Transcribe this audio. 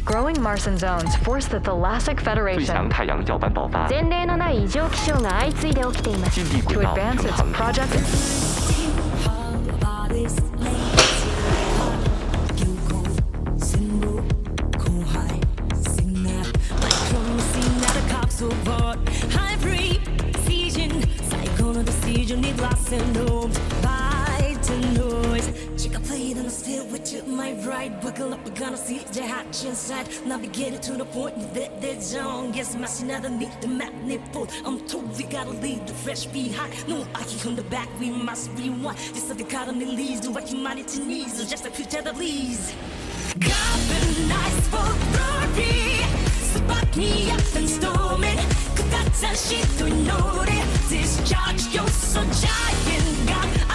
Growing Martian zones forced the Thalassic 最 Federation 强太阳耀斑爆发，前例のない異常気象が相次いで起きています。近地轨 to 道 advance 正 its 航 project. My right, buckle up, we're gonna see the hot inside. Navigated to the point that they're zone. Yes, my another need the manifold. I'm told we gotta leave the fresh behind. No, I can on the back, we must rewind. This is the economy leads the right humanity needs. So just a future that leads. Carbonized for glory. Spot me up and storming. 그같은 시도 노래. Discharge your so giant God.